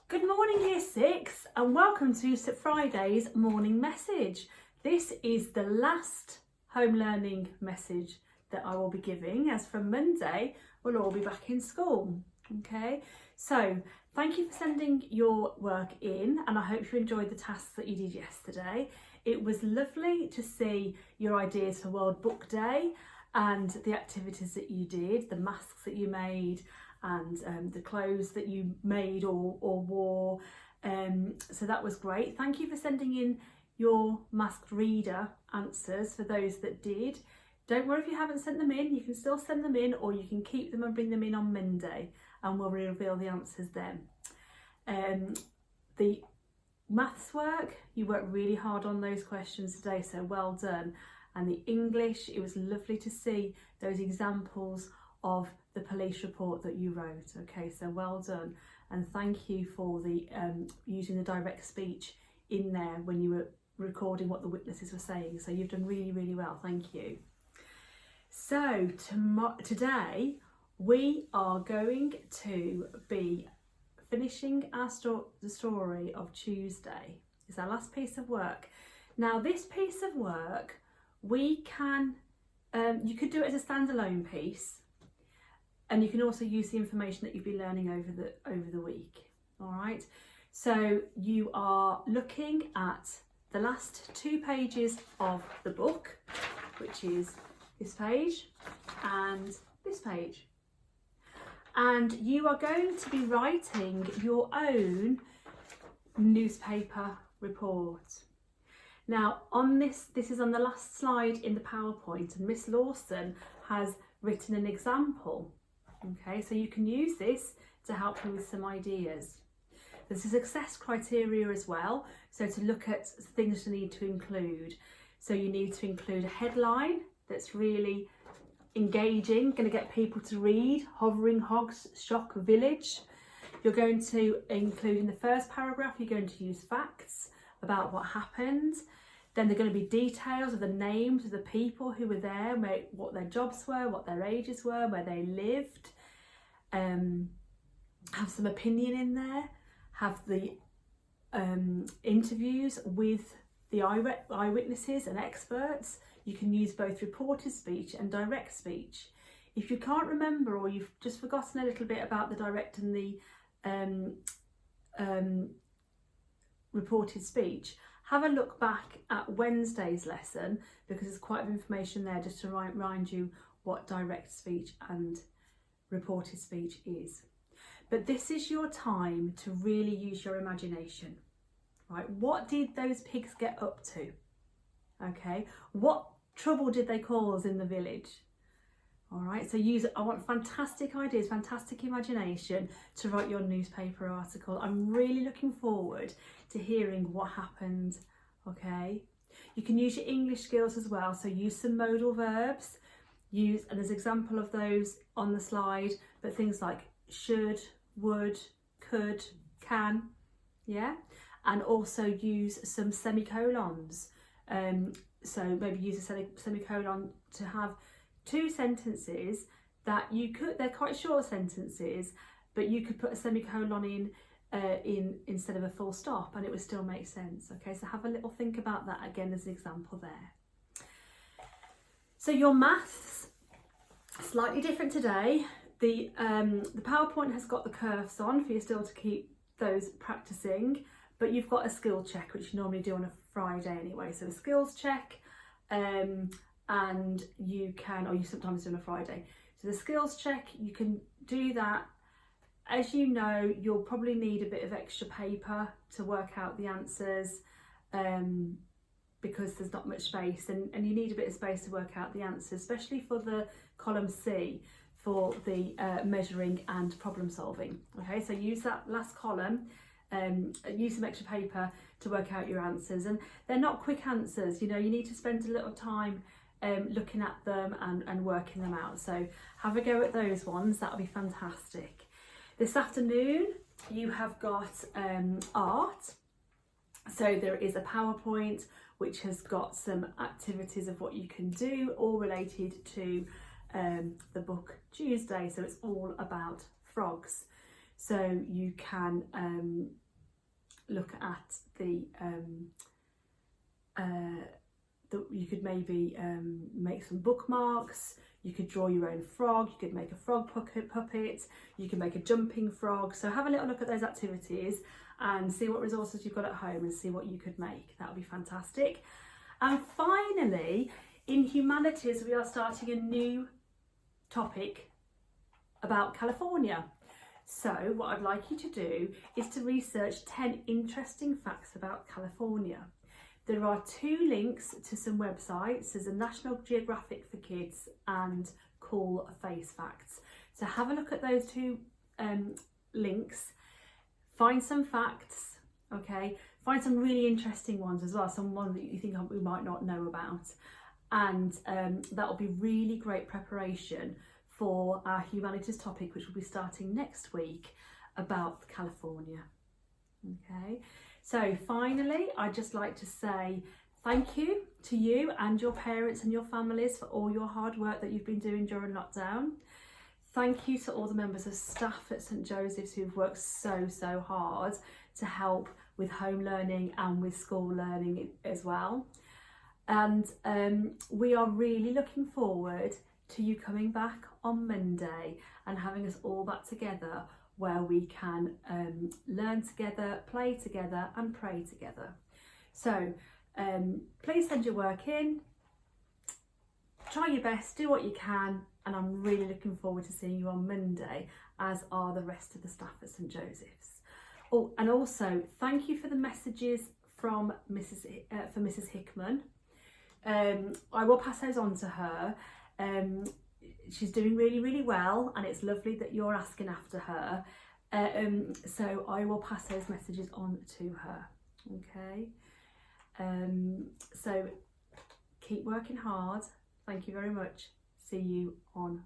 Good morning Year 6 and welcome to Friday's morning message. This is the last home learning message that I will be giving, as from Monday we'll all be back in school. Okay, so thank you for sending your work in and I hope you enjoyed the tasks that you did yesterday. It was lovely to see your ideas for World Book Day and the activities that you did, the masks that you made and the clothes that you made or wore. So that was great. Thank you for sending in your masked reader answers for those that did. Don't worry if you haven't sent them in, you can still send them in, or you can keep them and bring them in on Monday and we'll reveal the answers then. The maths work, you worked really hard on those questions today, so well done. And the English, it was lovely to see those examples of the police report that you wrote. Okay, so well done, and thank you for the using the direct speech in there when you were recording what the witnesses were saying. So you've done really well, thank you. So today we are going to be finishing the story of Tuesday. It's our last piece of work. Now this piece of work we can you could do it as a standalone piece, and you can also use the information that you've been learning over the week. All right, so you are looking at the last 2 pages of the book, which is this page and this page, and you are going to be writing your own newspaper report. Now on this is on the last slide in the PowerPoint, and Miss Lawson has written an example. Okay, so you can use this to help you with some ideas. There's a success criteria as well, so to look at things you need to include. So you need to include a headline that's really engaging, going to get people to read. Hovering Hogs Shock Village. You're going to include in the first paragraph, you're going to use facts about what happened. Then there are going to be details of the names of the people who were there, what their jobs were, what their ages were, where they lived. Have some opinion in there. Have the interviews with the eyewitnesses and experts. You can use both reported speech and direct speech. If you can't remember, or you've just forgotten a little bit about the direct and the reported speech, have a look back at Wednesday's lesson, because there's quite a bit of information there just to remind you what direct speech and reported speech is. But this is your time to really use your imagination, right? What did those pigs get up to? Okay, what trouble did they cause in the village? All right, so I want fantastic ideas, fantastic imagination to write your newspaper article. I'm really looking forward to hearing what happened. Okay, you can use your English skills as well, so use some modal verbs, and there's an example of those on the slide, but things like should, would, could, can, yeah, and also use some semicolons. So maybe use a semicolon to have 2 sentences that they're quite short sentences, but you could put a semicolon in instead of a full stop and it would still make sense. Okay, so have a little think about that again as an example there. So your maths, slightly different today. The PowerPoint has got the curves on for you still to keep those practicing, but you've got a skill check, which you normally do on a Friday anyway. So a skills check, and you sometimes do on a Friday. So the skills check, you can do that. As you know, you'll probably need a bit of extra paper to work out the answers, because there's not much space, and you need a bit of space to work out the answers, especially for the column C for the measuring and problem solving. Okay, so use that last column, use some extra paper to work out your answers, and they're not quick answers. You know, you need to spend a little time looking at them and working them out. So have a go at those ones, that'll be fantastic. This afternoon you have got art. So there is a PowerPoint which has got some activities of what you can do, all related to the book Tuesday. So it's all about frogs. So you can look at you could maybe make some bookmarks. You could draw your own frog, you could make a frog puppet, you can make a jumping frog. So have a little look at those activities and see what resources you've got at home and see what you could make. That would be fantastic. And finally, in humanities, we are starting a new topic about California. So what I'd like you to do is to research 10 interesting facts about California. There are 2 links to some websites. There's a National Geographic for Kids and Cool Face Facts. So have a look at those 2 links, find some facts, okay? Find some really interesting ones as well, some ones that you think we might not know about. And that will be really great preparation for our humanities topic, which will be starting next week, about California, okay? So finally, I'd just like to say thank you to you and your parents and your families for all your hard work that you've been doing during lockdown. Thank you to all the members of staff at St Joseph's who've worked so hard to help with home learning and with school learning as well. And we are really looking forward to you coming back on Monday and having us all back together, where we can learn together, play together and pray together. So please send your work in, try your best, do what you can, and I'm really looking forward to seeing you on Monday, as are the rest of the staff at St Joseph's. Oh, and also thank you for the messages from Mrs Hickman. I will pass those on to her. She's doing really well, and it's lovely that you're asking after her. So I will pass those messages on to her, okay? So keep working hard. Thank you very much. See you on